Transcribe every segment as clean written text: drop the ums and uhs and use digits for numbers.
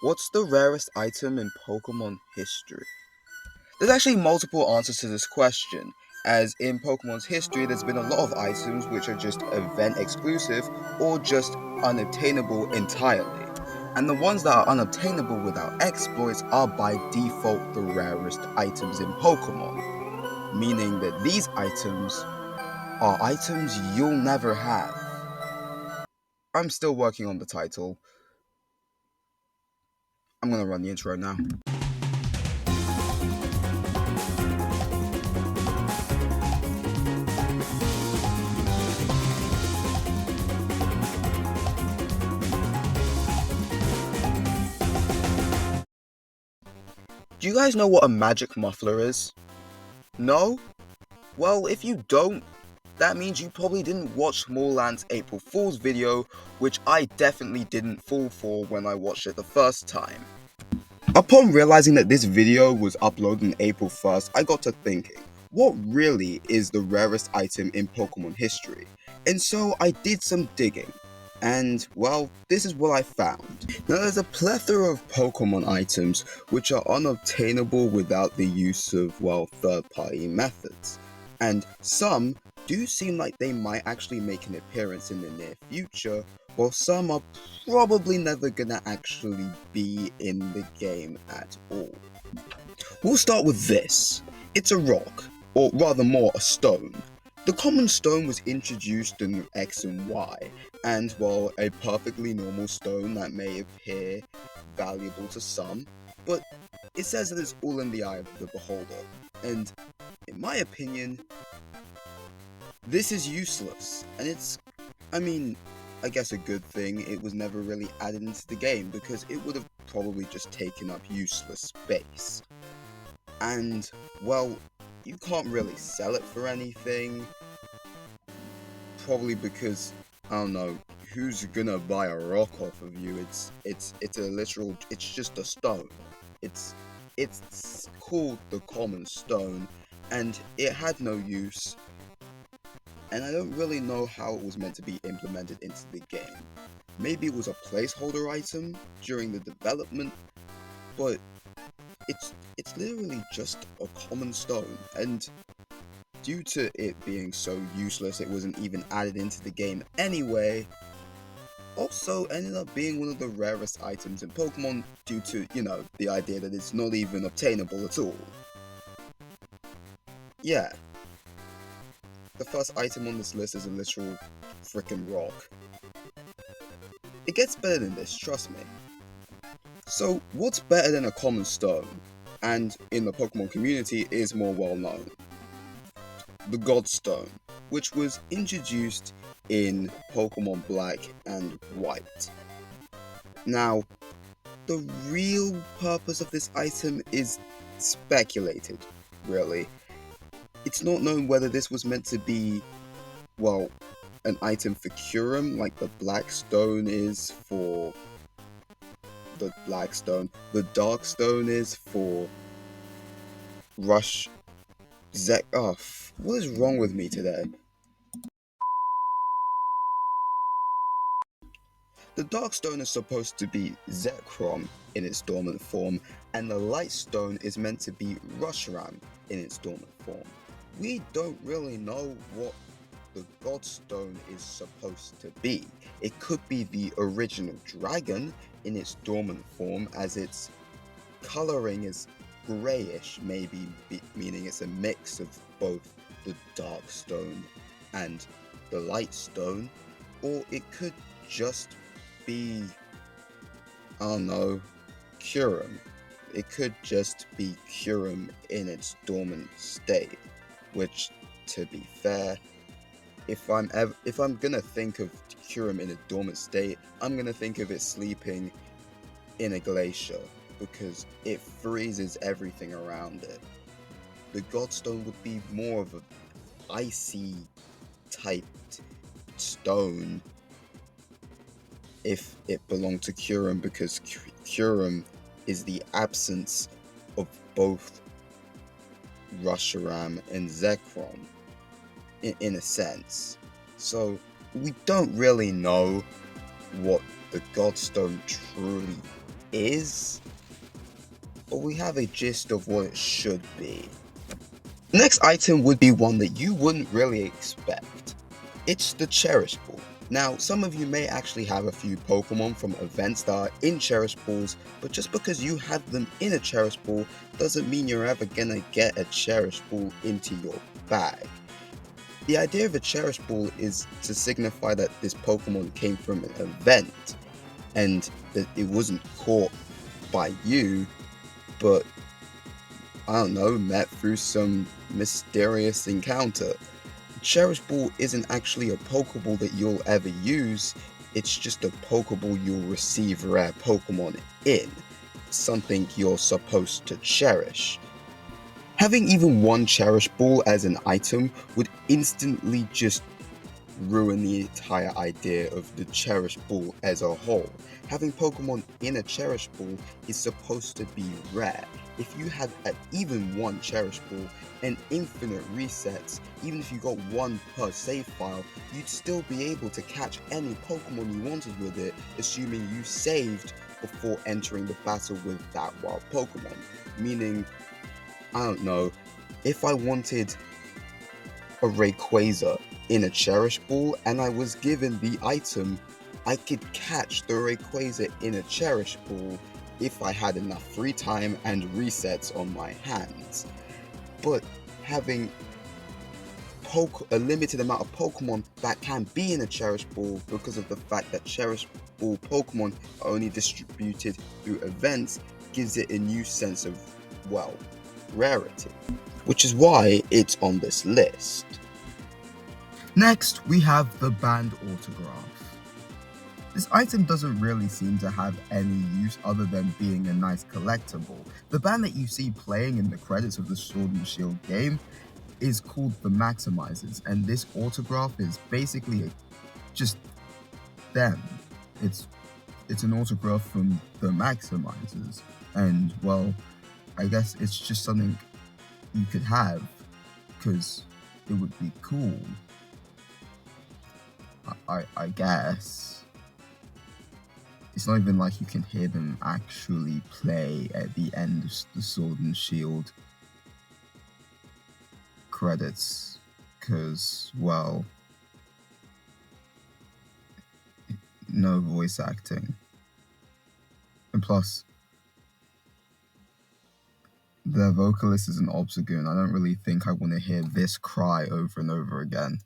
What's the rarest item in Pokemon history? There's actually multiple answers to this question, as in Pokemon's history there's been a lot of items which are just event exclusive or just unobtainable entirely. And the ones that are unobtainable without exploits are by default the rarest items in Pokemon, meaning that these items are items you'll never have. I'm still working on the title. I'm gonna run the intro now. Do you guys know what a magic muffler is? No? Well, if you don't, that means you probably didn't watch Smallland's April Fool's video, which I definitely didn't fall for when I watched it the first time. Upon realizing that this video was uploaded on April 1st, I got to thinking, what really is the rarest item in Pokemon history? And so I did some digging. And, well, this is what I found. Now, there's a plethora of Pokemon items which are unobtainable without the use of, well, third-party methods. And some do seem like they might actually make an appearance in the near future, while some are probably never gonna actually be in the game at all. We'll start with this. It's a rock, or rather more a stone. The common stone was introduced in X and Y, and while a perfectly normal stone that may appear valuable to some, but it says that it's all in the eye of the beholder, and in my opinion, this is useless, and it's, I guess a good thing it was never really added into the game, because it would have probably just taken up useless space. And, well, you can't really sell it for anything, probably because, I don't know, who's gonna buy a rock off of you? It's a literal, it's just a stone. It's called the common stone, and it had no use, and I don't really know how it was meant to be implemented into the game. Maybe it was a placeholder item during the development, but it's literally just a common stone, and due to it being so useless it wasn't even added into the game anyway. Also ended up being one of the rarest items in Pokemon due to, the idea that it's not even obtainable at all. Yeah. The first item on this list is a literal frickin' rock. It gets better than this, trust me. So, what's better than a common stone, and in the Pokemon community is more well known? The Godstone, which was introduced in Pokemon Black and White. Now, the real purpose of this item is speculated, really. It's not known whether this was meant to be, well, an item for Kyurem, like the Black Stone is for the Black Stone. The Dark Stone is for Rush what is wrong with me today? The Dark Stone is supposed to be Zekrom in its dormant form, and the Light Stone is meant to be Reshiram in its dormant form. We don't really know what the Godstone is supposed to be. It could be the original dragon in its dormant form, as its coloring is greyish, maybe meaning it's a mix of both the Dark Stone and the Light Stone, or it could just be, I don't know, Kyurem. It could just be Kyurem in its dormant state, which, to be fair, if I'm gonna think of Kyurem in a dormant state, I'm gonna think of it sleeping in a glacier, because it freezes everything around it. The Godstone would be more of an icy typed stone if it belonged to Kyurem, because Kyurem is the absence of both Reshiram and Zekrom, in a sense. So we don't really know what the Godstone truly is, but we have a gist of what it should be. The next item would be one that you wouldn't really expect. It's the Cherish Ball. Now, some of you may actually have a few Pokemon from events that are in Cherish Balls, but just because you have them in a Cherish Ball doesn't mean you're ever gonna get a Cherish Ball into your bag. The idea of a Cherish Ball is to signify that this Pokemon came from an event, and that it wasn't caught by you, but, I don't know, met through some mysterious encounter. Cherish Ball isn't actually a Pokeball that you'll ever use, it's just a Pokeball you'll receive rare Pokemon in, something you're supposed to cherish. Having even one Cherish Ball as an item would instantly just ruin the entire idea of the Cherish Ball as a whole. Having Pokemon in a Cherish Ball is supposed to be rare. If you had even one Cherish Ball and infinite resets, even if you got one per save file, you'd still be able to catch any Pokemon you wanted with it, assuming you saved before entering the battle with that wild Pokemon. Meaning, I don't know, if I wanted a Rayquaza in a Cherish Ball and I was given the item, I could catch the Rayquaza in a Cherish Ball if I had enough free time and resets on my hands. But having a limited amount of Pokemon that can be in a Cherish Ball because of the fact that Cherish Ball Pokemon are only distributed through events gives it a new sense of, well, rarity, which is why it's on this list. Next, we have the Banned Autograph. This item doesn't really seem to have any use other than being a nice collectible. The band that you see playing in the credits of the Sword and Shield game is called the Maximizers, and this autograph is basically just them. It's an autograph from the Maximizers, and well, I guess it's just something you could have, because it would be cool. I guess. It's not even like you can hear them actually play at the end of the Sword and Shield credits, because, well, no voice acting. And plus, the vocalist is an Obstagoon. I don't really think I want to hear this cry over and over again.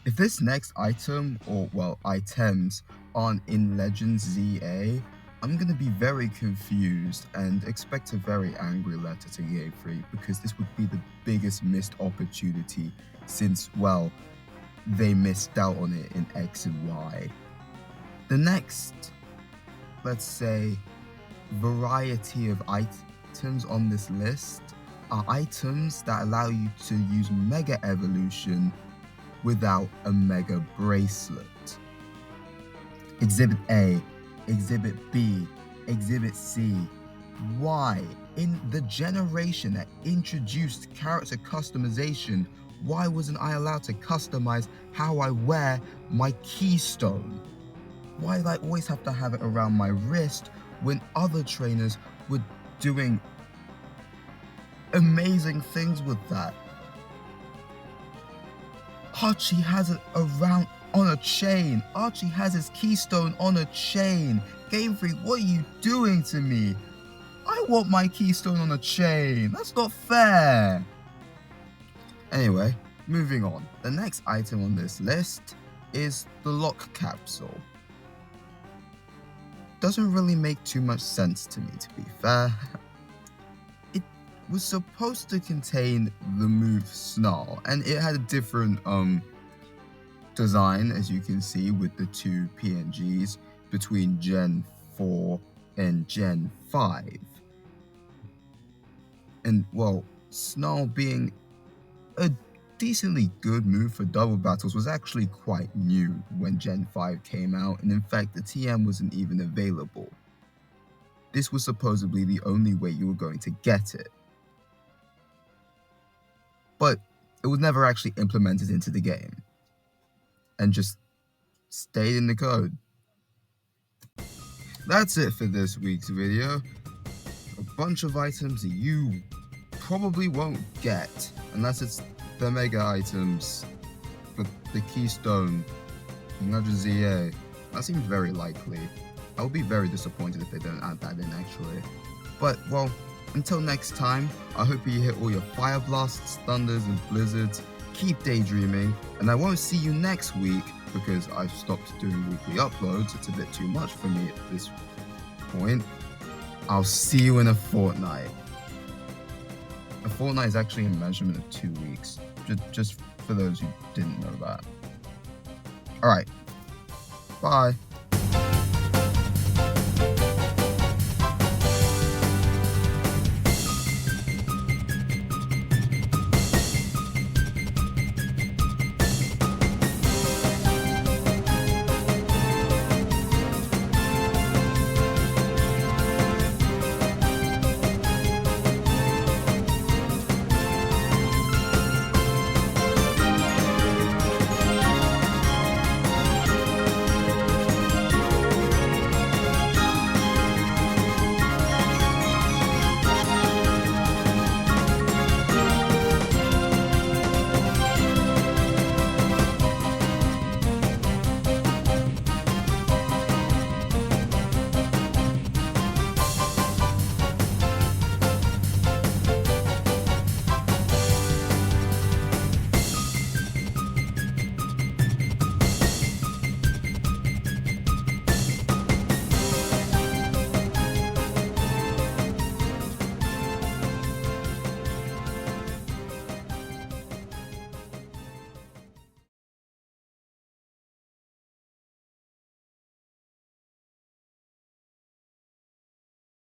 If this next item, or well, items, aren't in Legends ZA, I'm gonna be very confused and expect a very angry letter to EA Free, because this would be the biggest missed opportunity since, well, they missed out on it in X and Y. The next, let's say, variety of items on this list are items that allow you to use Mega Evolution without a Mega Bracelet. Exhibit A, Exhibit B, Exhibit C. Why, in the generation that introduced character customization, why wasn't I allowed to customize how I wear my keystone? Why did I always have to have it around my wrist when other trainers were doing amazing things with that? Archie has it around on a chain. Archie has his keystone on a chain. Game Freak, what are you doing to me? I want my keystone on a chain. That's not fair. Anyway, moving on. The next item on this list is the lock capsule. Doesn't really make too much sense to me, to be fair. It was supposed to contain the move Snarl, and it had a different design, as you can see, with the two PNGs between Gen 4 and Gen 5. And well, Snarl being a decently good move for double battles was actually quite new when Gen 5 came out, and in fact the TM wasn't even available. This was supposedly the only way you were going to get it. But it was never actually implemented into the game, and just stayed in the code. that's it for this week's video. A bunch of items that you probably won't get unless it's the mega items for the Keystone, another ZA. That seems very likely. I would be very disappointed if they don't add that in actually. But well, until next time, I hope you hit all your fire blasts, thunders, and blizzards. Keep daydreaming, and I won't see you next week because I've stopped doing weekly uploads. It's a bit too much for me at this point. I'll see you in a fortnight. A fortnight is actually a measurement of 2 weeks, just for those who didn't know that. Alright, bye.